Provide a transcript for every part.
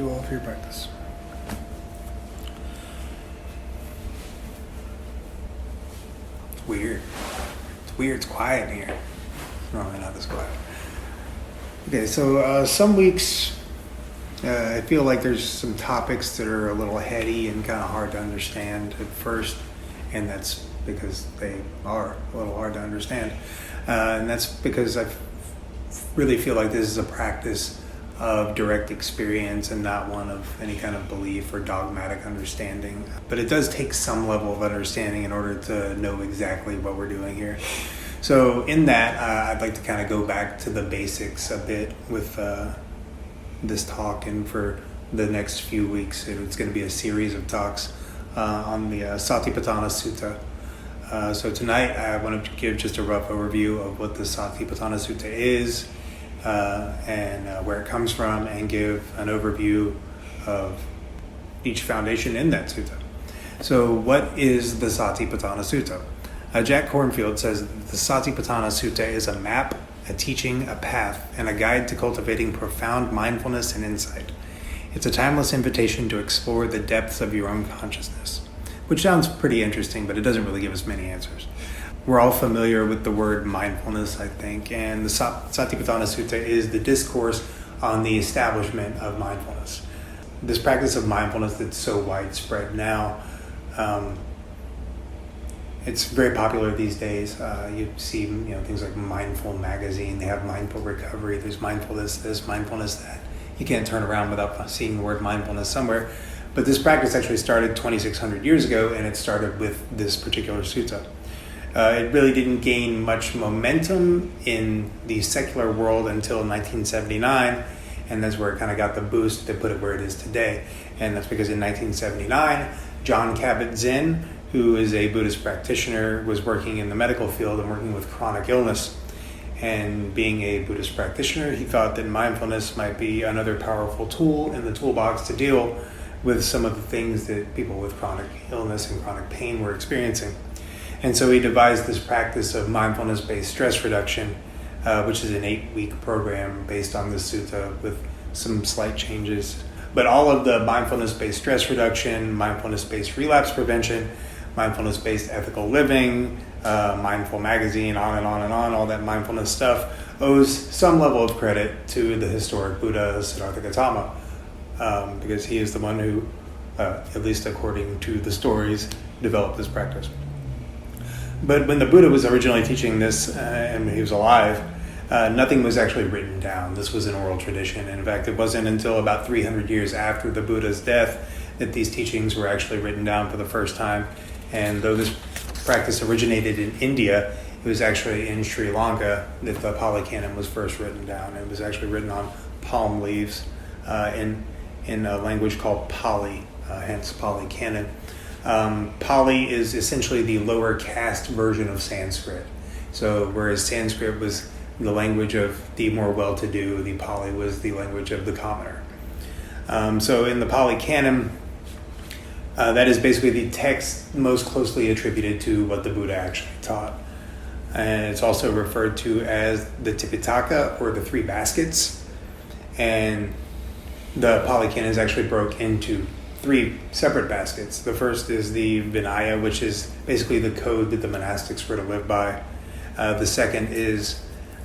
you all for your practice. It's weird. It's quiet in here. Normally not this quiet. Okay, so some weeks I feel like there's some topics that are a little heady and kind of hard to understand at first, and that's because they are a little hard to understand. And that's because I really feel like this is a practice of direct experience and not one of any kind of belief or dogmatic understanding. But it does take some level of understanding in order to know exactly what we're doing here. So in that, I'd like to kind of go back to the basics a bit with this talk, and for the next few weeks it's going to be a series of talks on the Satipatthana Sutta. So tonight I want to give just a rough overview of what the Satipatthana Sutta is and where it comes from, and give an overview of each foundation in that sutta. So what is the Satipatthana Sutta? Jack Kornfield says that the Satipatthana Sutta is a map, a teaching, a path, and a guide to cultivating profound mindfulness and insight. It's a timeless invitation to explore the depths of your own consciousness, which sounds pretty interesting, but it doesn't really give us many answers. We're all familiar with the word mindfulness, I think, and the Satipatthana Sutta is the discourse on the establishment of mindfulness. This practice of mindfulness that's so widespread now, it's very popular these days. You see, things like Mindful Magazine. They have Mindful Recovery. There's mindfulness this, mindfulness that. You can't turn around without seeing the word mindfulness somewhere. But this practice actually started 2,600 years ago, and it started with this particular sutta. It really didn't gain much momentum in the secular world until 1979, and that's where it kind of got the boost to put it where it is today. And that's because in 1979, John Kabat-Zinn, who is a Buddhist practitioner, was working in the medical field and working with chronic illness. And being a Buddhist practitioner, he thought that mindfulness might be another powerful tool in the toolbox to deal with some of the things that people with chronic illness and chronic pain were experiencing. And so he devised this practice of mindfulness-based stress reduction, which is an 8-week program based on the sutta with some slight changes. But all of the mindfulness-based stress reduction, mindfulness-based relapse prevention, mindfulness-based ethical living, Mindful Magazine, on and on and on, all that mindfulness stuff owes some level of credit to the historic Buddha, Siddhartha Gautama, because he is the one who, at least according to the stories, developed this practice. But when the Buddha was originally teaching this, and he was alive, nothing was actually written down. This was an oral tradition. And in fact, it wasn't until about 300 years after the Buddha's death that these teachings were actually written down for the first time. And though this practice originated in India, it was actually in Sri Lanka that the Pali Canon was first written down. It was actually written on palm leaves in a language called Pali, hence Pali Canon. Pali is essentially the lower caste version of Sanskrit. So whereas Sanskrit was the language of the more well-to-do, the Pali was the language of the commoner. So in the Pali Canon, that is basically the text most closely attributed to what the Buddha actually taught. And it's also referred to as the Tipitaka, or the three baskets. And the Pali Canon is actually broke into 3 separate baskets. The first is the Vinaya, which is basically the code that the monastics were to live by. The second is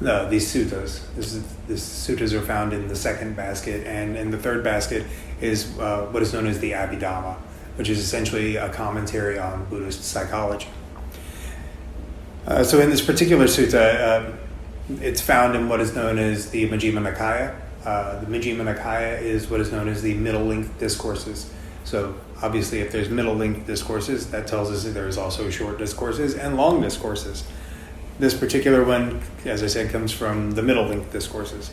the suttas. The suttas are found in the second basket. And in the third basket is what is known as the Abhidhamma, which is essentially a commentary on Buddhist psychology. So in this particular sutta, it's found in what is known as the Majjhima Nikaya. The Majjhima Nikaya is what is known as the middle-length discourses. So obviously if there's middle-length discourses, that tells us that there's also short discourses and long discourses. This particular one, as I said, comes from the middle-length discourses.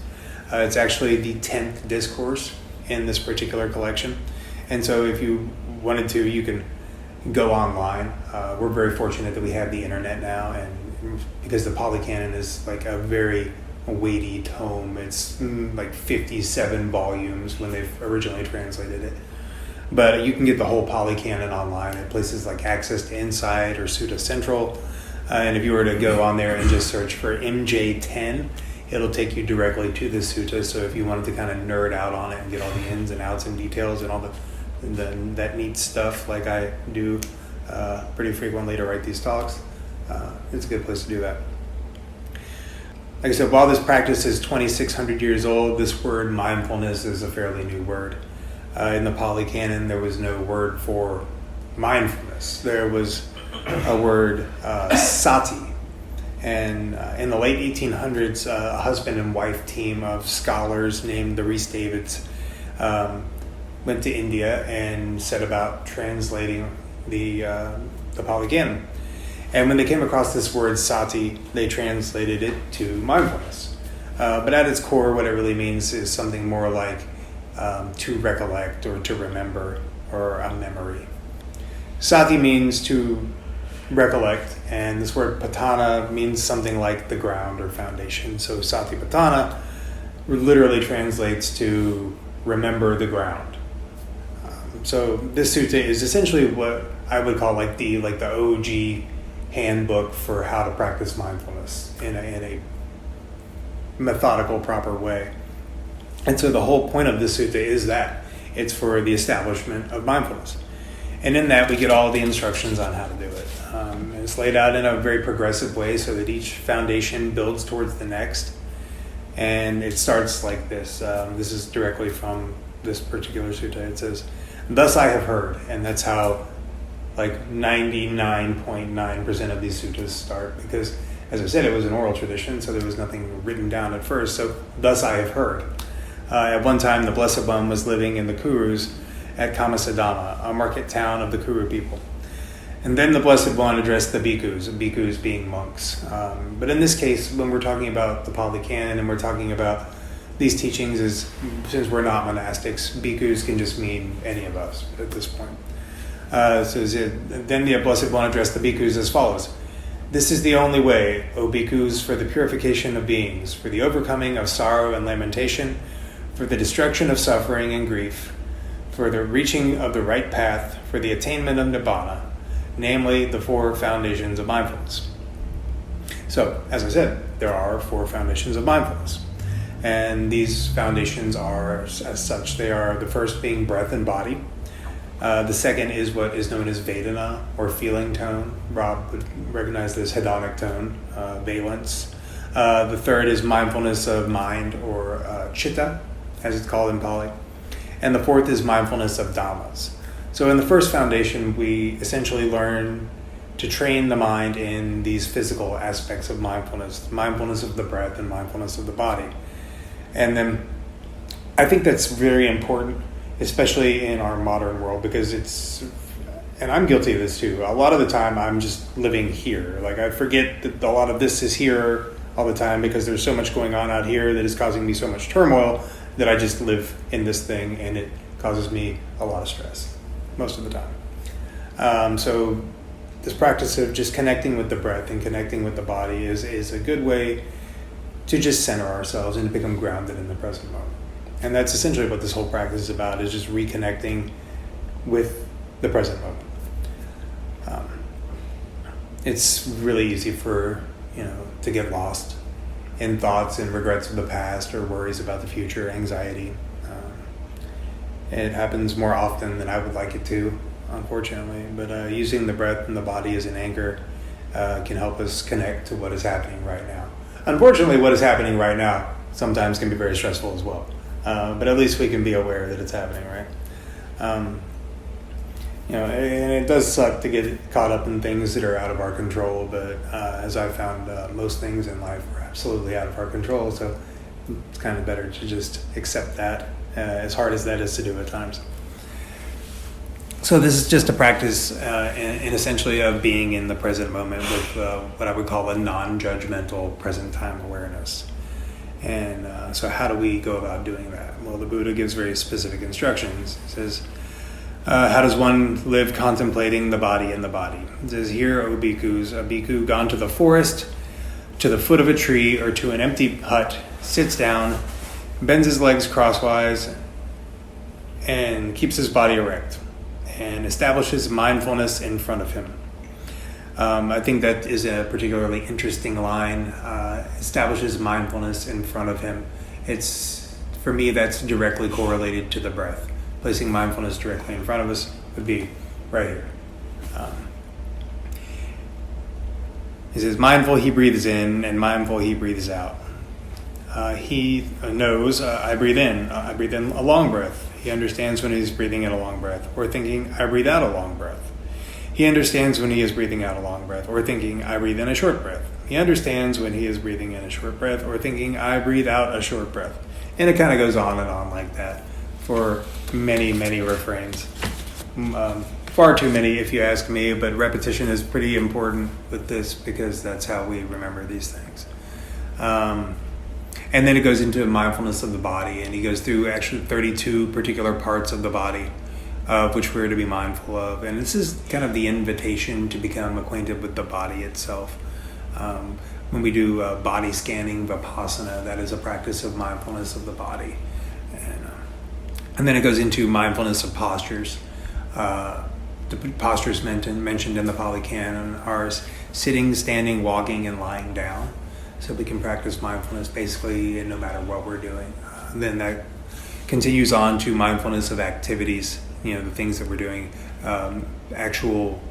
It's actually the 10th discourse in this particular collection. And so if you wanted to, you can go online. We're very fortunate that we have the internet now, and because the Pali Canon is like a very weighty tome. It's like 57 volumes when they've originally translated it. But you can get the whole Pali Canon online at places like Access to Insight or Sutta Central. And if you were to go on there and just search for MJ10, it'll take you directly to the sutta. So if you wanted to kind of nerd out on it and get all the ins and outs and details and all that neat stuff like I do pretty frequently to write these talks, it's a good place to do that. Like I said, while this practice is 2,600 years old, this word mindfulness is a fairly new word. In the Pali Canon, there was no word for mindfulness. There was a word, sati. And in the late 1800s, a husband and wife team of scholars named the Rhys Davids went to India and set about translating the Pali Canon. And when they came across this word sati, they translated it to mindfulness. But at its core, what it really means is something more like to recollect or to remember or a memory. Sati means to recollect, and this word patthana means something like the ground or foundation. So Satipatthana literally translates to remember the ground. So this sutta is essentially what I would call like the OG handbook for how to practice mindfulness in a methodical, proper way. And so the whole point of this sutta is that it's for the establishment of mindfulness. And in that, we get all the instructions on how to do it. It's laid out in a very progressive way so that each foundation builds towards the next. And it starts like this. This is directly from this particular sutta. It says, "Thus I have heard," and that's how like 99.9% of these suttas start, because, as I said, it was an oral tradition, so there was nothing written down at first. So, "Thus I have heard." At one time, the Blessed One was living in the Kurus at Kamasadama, a market town of the Kuru people. And then the Blessed One addressed the bhikkhus being monks. But in this case, when we're talking about the Pali Canon and we're talking about these teachings, since we're not monastics, bhikkhus can just mean any of us at this point. Then the Blessed One addressed the bhikkhus as follows: "This is the only way, O bhikkhus, for the purification of beings, for the overcoming of sorrow and lamentation, for the destruction of suffering and grief, for the reaching of the right path, for the attainment of nibbana, namely the 4 foundations of mindfulness." So, as I said, there are 4 foundations of mindfulness. And these foundations are as such. They are the first being breath and body. The second is what is known as Vedana, or feeling tone. Rob would recognize this hedonic tone, valence. The third is mindfulness of mind, or chitta, as it's called in Pali. And the fourth is mindfulness of dhammas. So in the first foundation, we essentially learn to train the mind in these physical aspects of mindfulness of the breath and mindfulness of the body. And then I think that's very important, especially in our modern world, because and I'm guilty of this too. A lot of the time I'm just living here. Like I forget that a lot of this is here all the time because there's so much going on out here that is causing me so much turmoil that I just live in this thing, and it causes me a lot of stress most of the time. So this practice of just connecting with the breath and connecting with the body is a good way to just center ourselves and to become grounded in the present moment. And that's essentially what this whole practice is about, is just reconnecting with the present moment. It's really easy to get lost in thoughts and regrets of the past or worries about the future, anxiety. It happens more often than I would like it to, unfortunately. But using the breath and the body as an anchor can help us connect to what is happening right now. Unfortunately, what is happening right now sometimes can be very stressful as well. But at least we can be aware that it's happening, right? And it does suck to get caught up in things that are out of our control, but as I've found, most things in life are absolutely out of our control, so it's kind of better to just accept that, as hard as that is to do at times. So this is just a practice in essentially of being in the present moment with what I would call a non-judgmental present time awareness. And so how do we go about doing that? Well, the Buddha gives very specific instructions. He says, how does one live contemplating the body in the body? It says, "Here, O bhikkhus, a bhikkhu gone to the forest, to the foot of a tree, or to an empty hut, sits down, bends his legs crosswise, and keeps his body erect, and establishes mindfulness in front of him. I think that is a particularly interesting line. Establishes mindfulness in front of him. For me, that's directly correlated to the breath. Placing mindfulness directly in front of us would be right here. He says, mindful, he breathes in, and mindful, he breathes out. He knows, I breathe in a long breath. He understands when he's breathing in a long breath, or thinking, I breathe out a long breath. He understands when he is breathing out a long breath, or thinking, I breathe in a short breath. He understands when he is breathing in a short breath, or thinking, I breathe out a short breath. And it kind of goes on and on like that for many, many refrains. Far too many, if you ask me, but repetition is pretty important with this because that's how we remember these things. And then it goes into mindfulness of the body, and he goes through actually 32 particular parts of the body, which we're to be mindful of. And this is kind of the invitation to become acquainted with the body itself. When we do body scanning, Vipassana, that is a practice of mindfulness of the body. And then it goes into mindfulness of postures. The postures mentioned in the Pali Canon are sitting, standing, walking, and lying down. So we can practice mindfulness basically no matter what we're doing. Then that continues on to mindfulness of activities, the things that we're doing, actual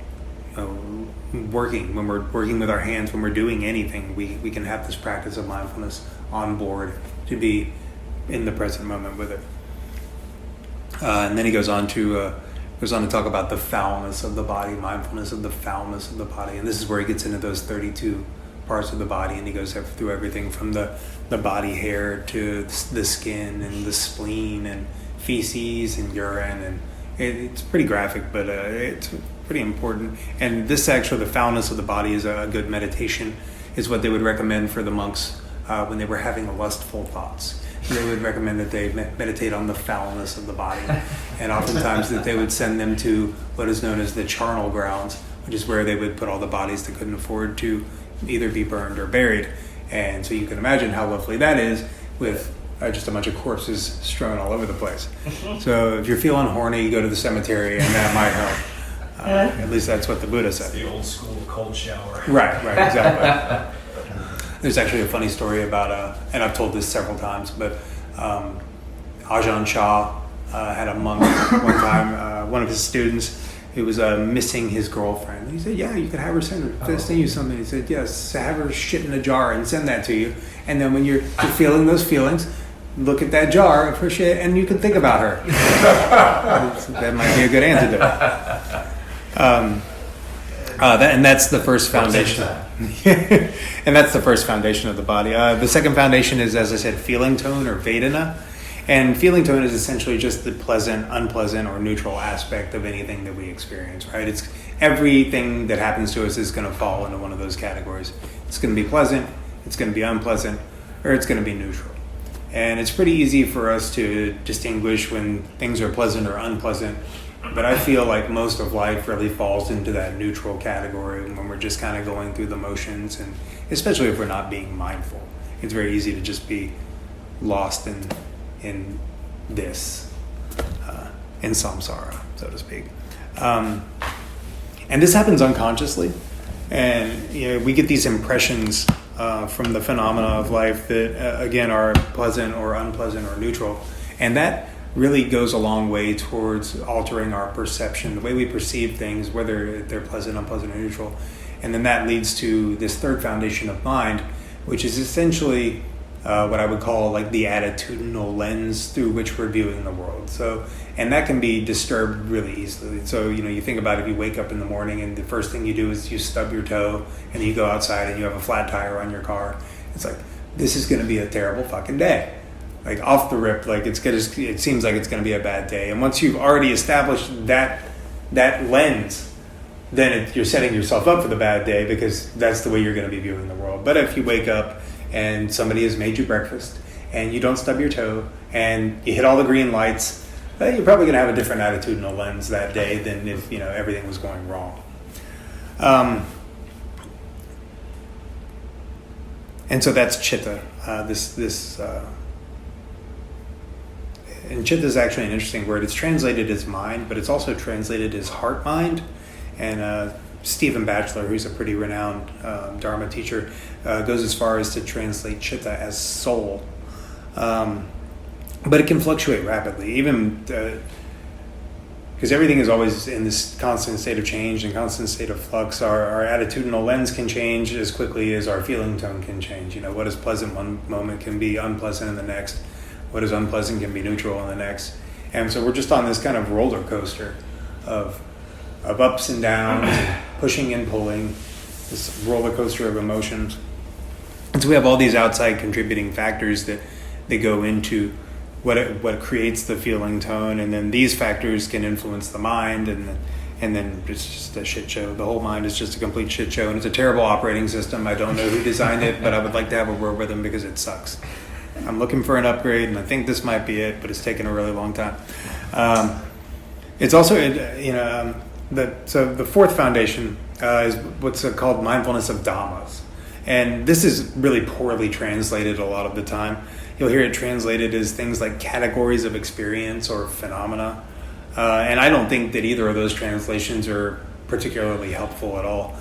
working. When we're working with our hands, when we're doing anything, we can have this practice of mindfulness on board to be in the present moment with it. And then he goes on to talk about the foulness of the body, mindfulness of the foulness of the body. And this is where he gets into those 32 parts of the body, and he goes through everything from the body hair to the skin and the spleen and feces and urine. And it's pretty graphic, but it's pretty important. And this actually, the foulness of the body is a good meditation, is what they would recommend for the monks when they were having lustful thoughts. They would recommend that they meditate on the foulness of the body. And oftentimes that they would send them to what is known as the charnel grounds, which is where they would put all the bodies that couldn't afford to either be burned or buried. And so you can imagine how lovely that is with just a bunch of corpses strewn all over the place. So if you're feeling horny, you go to the cemetery, and that might help. At least that's what the Buddha said. It's the old school cold shower. Right, exactly. There's actually a funny story about, and I've told this several times, but Ajahn Chah had a monk one time, one of his students, who was missing his girlfriend. He said, yeah, you could have her send you something. He said, yes, have her shit in a jar and send that to you. And then when you're feeling those feelings, look at that jar of her shit and you can think about her. That might be a good antidote. And that's the first foundation. And that's the first foundation of the body. The second foundation is, as I said, feeling tone or Vedana. And feeling tone is essentially just the pleasant, unpleasant, or neutral aspect of anything that we experience, right? It's everything that happens to us is going to fall into one of those categories. It's going to be pleasant, it's going to be unpleasant, or it's going to be neutral. And it's pretty easy for us to distinguish when things are pleasant or unpleasant. But I feel like most of life really falls into that neutral category when we're just kind of going through the motions, and especially if we're not being mindful. It's very easy to just be lost in this, in samsara, so to speak. And this happens unconsciously. And we get these impressions from the phenomena of life that, again, are pleasant or unpleasant or neutral. And that really goes a long way towards altering our perception, the way we perceive things, whether they're pleasant, unpleasant, or neutral. And then that leads to this third foundation of mind, which is essentially what I would call like the attitudinal lens through which we're viewing the world. So, and that can be disturbed really easily. So, you think about if you wake up in the morning and the first thing you do is you stub your toe and you go outside and you have a flat tire on your car. It's like, this is going to be a terrible fucking day. Like off the rip, like it seems like it's going to be a bad day. And once you've already established that lens, then you're setting yourself up for the bad day because that's the way you're going to be viewing the world. But if you wake up and somebody has made you breakfast and you don't stub your toe and you hit all the green lights, you're probably going to have a different attitudinal lens that day than if everything was going wrong. And so that's chitta. And chitta is actually an interesting word. It's translated as mind, but it's also translated as heart mind. And Stephen Batchelor, who's a pretty renowned Dharma teacher, goes as far as to translate chitta as soul. But it can fluctuate rapidly, even because everything is always in this constant state of change and constant state of flux. Our attitudinal lens can change as quickly as our feeling tone can change. What is pleasant one moment can be unpleasant in the next. What is unpleasant can be neutral in the next. And so we're just on this kind of roller coaster of ups and downs, pushing and pulling, this roller coaster of emotions. And so we have all these outside contributing factors that go into what creates the feeling tone, and then these factors can influence the mind, and then it's just a shit show. The whole mind is just a complete shit show, and it's a terrible operating system. I don't know who designed it, but I would like to have a word with them because it sucks. I'm looking for an upgrade, and I think this might be it, but it's taken a really long time. It's also, so the fourth foundation is what's called mindfulness of Dhammas. And this is really poorly translated a lot of the time. You'll hear it translated as things like categories of experience or phenomena. And I don't think that either of those translations are particularly helpful at all.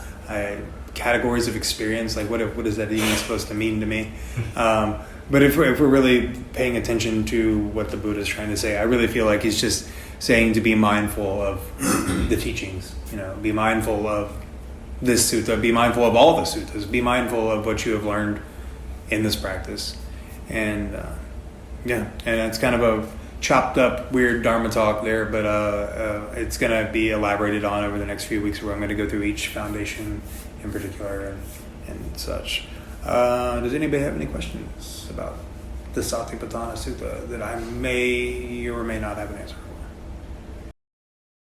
Categories of experience, like what is that even supposed to mean to me? But if we're really paying attention to what the Buddha is trying to say, I really feel like he's just saying to be mindful of the teachings. Be mindful of this sutta, be mindful of all the suttas, be mindful of what you have learned in this practice. And and it's kind of a chopped up, weird Dharma talk there, but it's going to be elaborated on over the next few weeks, where I'm going to go through each foundation in particular and such. Does anybody have any questions about the Satipatthana Sutta that I may or may not have an answer?